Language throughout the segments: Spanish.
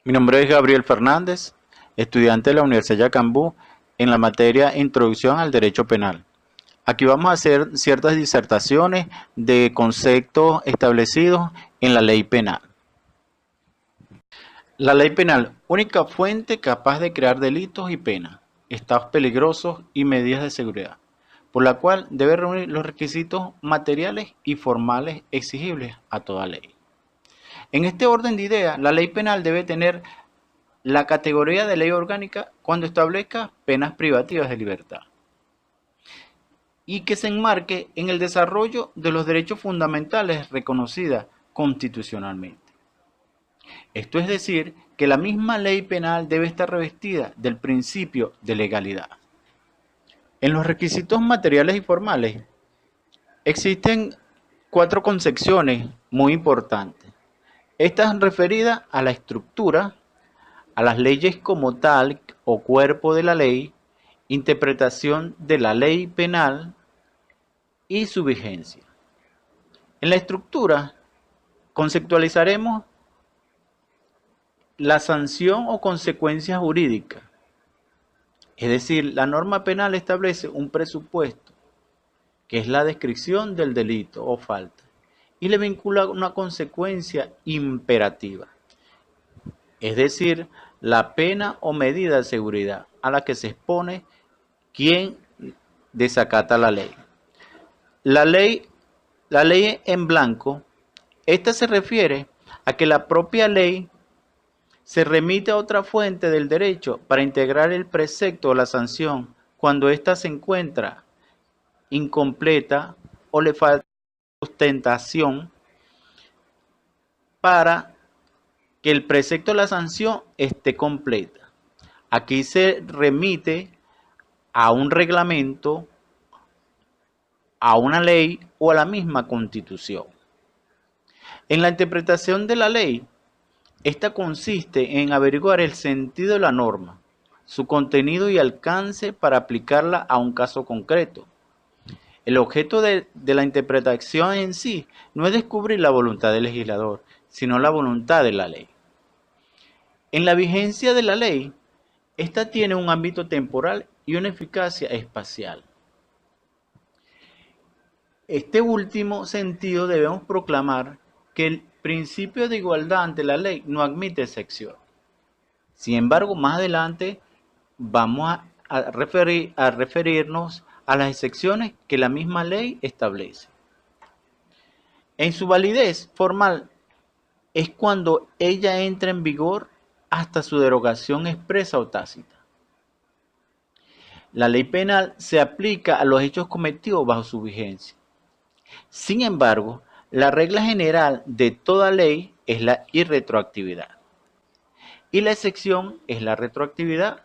Mi nombre es Gabriel Fernández, estudiante de la Universidad de Yacambú en la materia Introducción al Derecho Penal. Aquí vamos a hacer ciertas disertaciones de conceptos establecidos en la ley penal. La ley penal, única fuente capaz de crear delitos y penas, estados peligrosos y medidas de seguridad, por la cual debe reunir los requisitos materiales y formales exigibles a toda ley. En este orden de ideas, la ley penal debe tener la categoría de ley orgánica cuando establezca penas privativas de libertad y que se enmarque en el desarrollo de los derechos fundamentales reconocidas constitucionalmente. Esto es decir, que la misma ley penal debe estar revestida del principio de legalidad. En los requisitos materiales y formales existen 4 concepciones muy importantes. Estas referidas a la estructura, a las leyes como tal o cuerpo de la ley, interpretación de la ley penal y su vigencia. En la estructura conceptualizaremos la sanción o consecuencia jurídica, es decir, la norma penal establece un presupuesto, que es la descripción del delito o falta, y le vincula una consecuencia imperativa, es decir, la pena o medida de seguridad a la que se expone quien desacata la ley. La ley en blanco, esta se refiere a que la propia ley se remite a otra fuente del derecho para integrar el precepto o la sanción cuando ésta se encuentra incompleta o le falta sustentación para que el precepto o la sanción esté completa. Aquí se remite a un reglamento, a una ley o a la misma Constitución. En la interpretación de la ley, esta consiste en averiguar el sentido de la norma, su contenido y alcance para aplicarla a un caso concreto. El objeto de la interpretación en sí no es descubrir la voluntad del legislador, sino la voluntad de la ley. En la vigencia de la ley, esta tiene un ámbito temporal y una eficacia espacial. Este último sentido debemos proclamar que el principio de igualdad ante la ley no admite excepción. Sin embargo, más adelante vamos a referirnos a las excepciones que la misma ley establece. En su validez formal es cuando ella entra en vigor hasta su derogación expresa o tácita. La ley penal se aplica a los hechos cometidos bajo su vigencia. Sin embargo, la regla general de toda ley es la irretroactividad. Y la excepción es la retroactividad,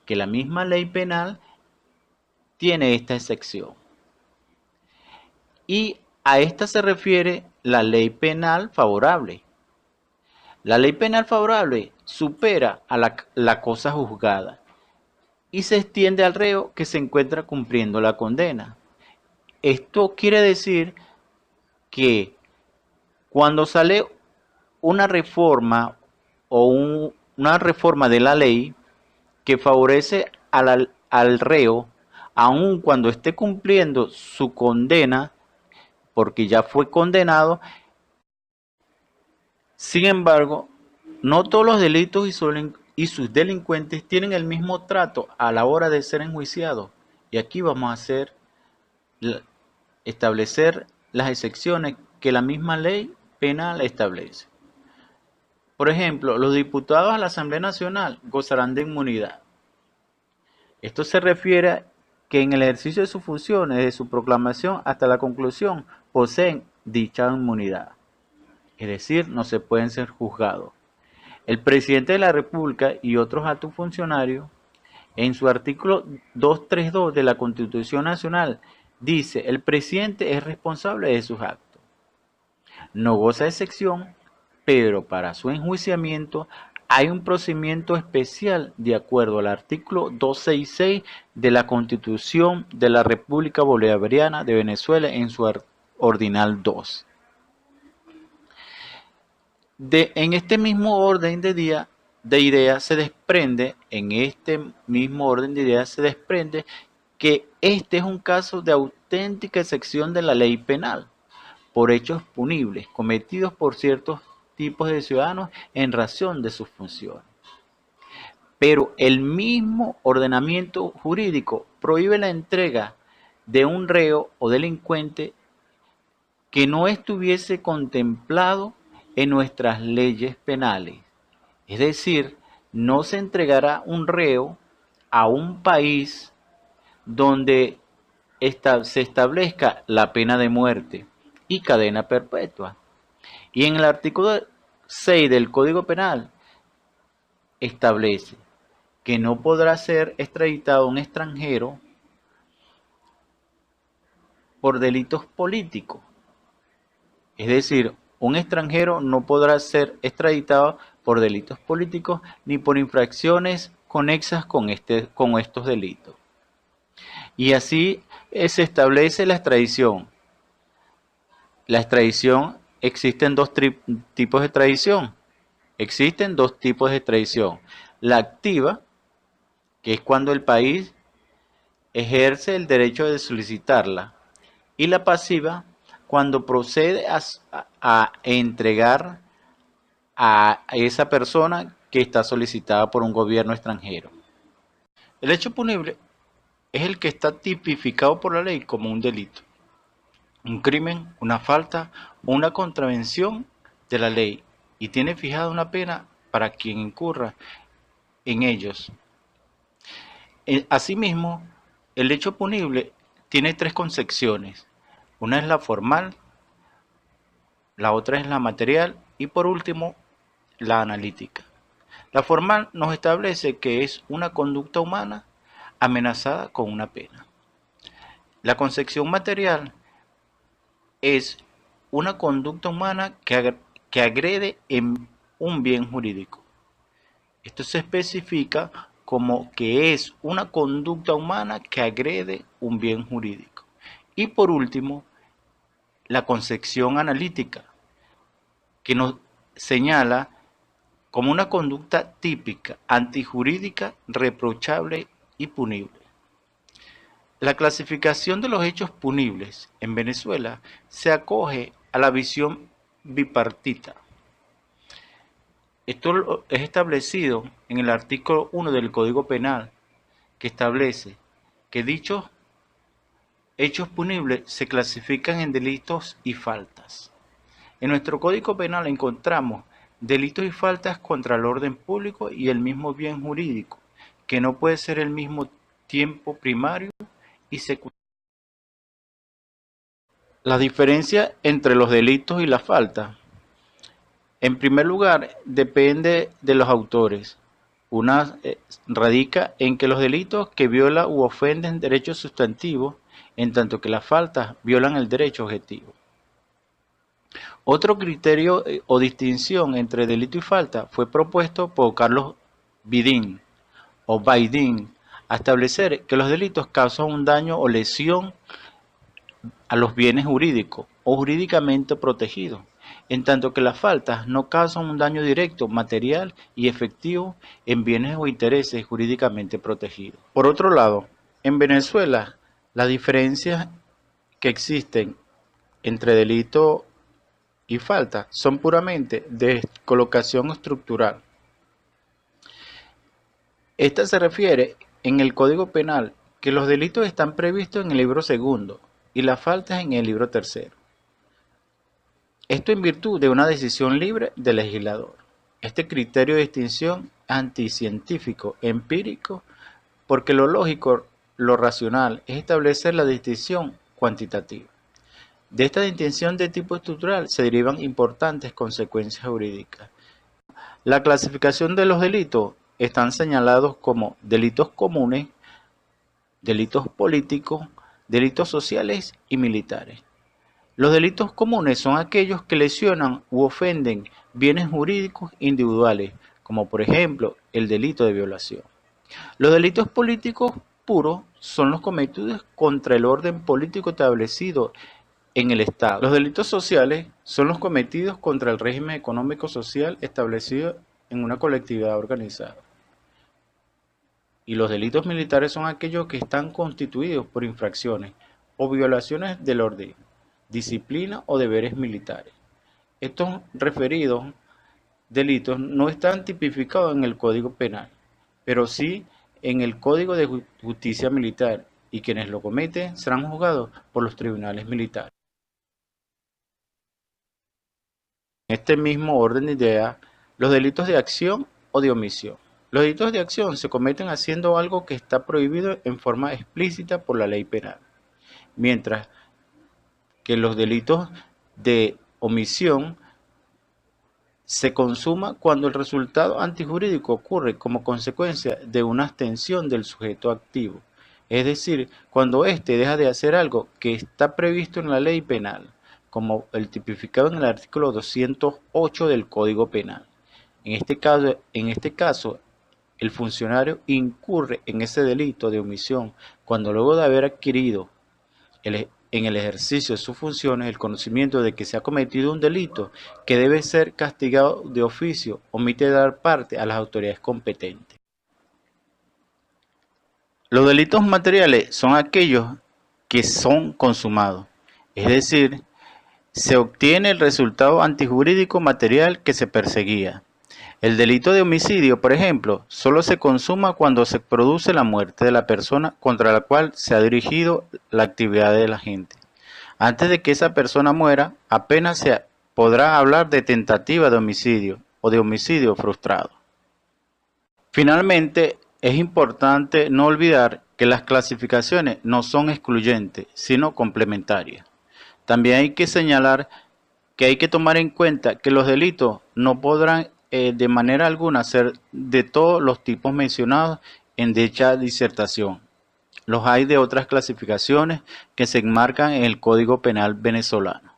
que la misma ley penal tiene esta excepción. Y a esta se refiere la ley penal favorable. La ley penal favorable supera a la cosa juzgada y se extiende al reo que se encuentra cumpliendo la condena. Esto quiere decir que cuando sale una reforma o una reforma de la ley que favorece al reo, aun cuando esté cumpliendo su condena, porque ya fue condenado, sin embargo, no todos los delitos y sus delincuentes tienen el mismo trato a la hora de ser enjuiciados. Y aquí vamos a establecer las excepciones que la misma ley penal establece. Por ejemplo, los diputados a la Asamblea Nacional gozarán de inmunidad. Esto se refiere a que en el ejercicio de sus funciones, desde su proclamación hasta la conclusión, poseen dicha inmunidad. Es decir, no se pueden ser juzgados. El presidente de la República y otros altos funcionarios, en su artículo 232 de la Constitución Nacional, dice: el presidente es responsable de sus actos. No goza de excepción, pero para su enjuiciamiento hay un procedimiento especial de acuerdo al artículo 266 de la Constitución de la República Bolivariana de Venezuela en su ordinal 2. En este mismo orden de día de ideas se desprende, en este mismo orden de ideas se desprende que este es un caso de auténtica excepción de la ley penal por hechos punibles cometidos por ciertos tipos de ciudadanos en razón de sus funciones. Pero el mismo ordenamiento jurídico prohíbe la entrega de un reo o delincuente que no estuviese contemplado en nuestras leyes penales. Es decir, no se entregará un reo a un país donde se establezca la pena de muerte y cadena perpetua. Y en el artículo 6 del Código Penal establece que no podrá ser extraditado un extranjero por delitos políticos. Es decir, un extranjero no podrá ser extraditado por delitos políticos ni por infracciones conexas con estos delitos. Y así se establece la extradición. La extradición, existen dos tipos de extradición. Existen dos tipos de extradición. La activa, que es cuando el país ejerce el derecho de solicitarla, y la pasiva, cuando procede a entregar a esa persona que está solicitada por un gobierno extranjero. El hecho punible es el que está tipificado por la ley como un delito, un crimen, una falta o una contravención de la ley y tiene fijada una pena para quien incurra en ellos. Asimismo, el hecho punible tiene tres concepciones. Una es la formal, la otra es la material y por último la analítica. La formal nos establece que es una conducta humana amenazada con una pena. La concepción material es una conducta humana que agrede en un bien jurídico. Esto se especifica como que es una conducta humana que agrede un bien jurídico. Y por último, la concepción analítica, que nos señala como una conducta típica, antijurídica, reprochable y punible. La clasificación de los hechos punibles en Venezuela se acoge a la visión bipartita. Esto es establecido en el artículo 1 del Código Penal, que establece que dichos hechos punibles se clasifican en delitos y faltas. En nuestro Código Penal encontramos delitos y faltas contra el orden público y el mismo bien jurídico, que no puede ser al mismo tiempo primario y secundario. La diferencia entre los delitos y la falta, en primer lugar, depende de los autores. Una radica en que los delitos que violan u ofenden derechos sustantivos, en tanto que las faltas violan el derecho objetivo. Otro criterio o distinción entre delito y falta fue propuesto por Carlos Bidin o Baidin a establecer que los delitos causan un daño o lesión a los bienes jurídicos o jurídicamente protegidos, en tanto que las faltas no causan un daño directo, material y efectivo en bienes o intereses jurídicamente protegidos. Por otro lado, en Venezuela, las diferencias que existen entre delito y falta son puramente de colocación estructural. Esta se refiere en el Código Penal que los delitos están previstos en el libro segundo y las faltas en el libro tercero. Esto en virtud de una decisión libre del legislador. Este criterio de distinción anticientífico, empírico, porque lo lógico, lo racional, es establecer la distinción cuantitativa. De esta distinción de tipo estructural se derivan importantes consecuencias jurídicas. La clasificación de los delitos están señalados como delitos comunes, delitos políticos, delitos sociales y militares. Los delitos comunes son aquellos que lesionan u ofenden bienes jurídicos individuales, como por ejemplo el delito de violación. Los delitos políticos puros son los cometidos contra el orden político establecido en el Estado. Los delitos sociales son los cometidos contra el régimen económico-social establecido en una colectividad organizada. Y los delitos militares son aquellos que están constituidos por infracciones o violaciones del orden, disciplina o deberes militares. Estos referidos delitos no están tipificados en el Código Penal, pero sí en el Código de Justicia Militar, y quienes lo cometen serán juzgados por los tribunales militares. En este mismo orden de ideas, los delitos de acción o de omisión. Los delitos de acción se cometen haciendo algo que está prohibido en forma explícita por la ley penal, mientras que los delitos de omisión se consuma cuando el resultado antijurídico ocurre como consecuencia de una abstención del sujeto activo, es decir, cuando éste deja de hacer algo que está previsto en la ley penal, como el tipificado en el artículo 208 del Código Penal. En este caso, el funcionario incurre en ese delito de omisión cuando, luego de haber adquirido en el ejercicio de sus funciones el conocimiento de que se ha cometido un delito que debe ser castigado de oficio, omite dar parte a las autoridades competentes. Los delitos materiales son aquellos que son consumados, es decir, se obtiene el resultado antijurídico material que se perseguía. El delito de homicidio, por ejemplo, solo se consuma cuando se produce la muerte de la persona contra la cual se ha dirigido la actividad del agente. Antes de que esa persona muera, apenas se podrá hablar de tentativa de homicidio o de homicidio frustrado. Finalmente, es importante no olvidar que las clasificaciones no son excluyentes, sino complementarias. También hay que señalar que hay que tomar en cuenta que los delitos no podrán de manera alguna ser de todos los tipos mencionados en dicha disertación. Los hay de otras clasificaciones que se enmarcan en el Código Penal venezolano.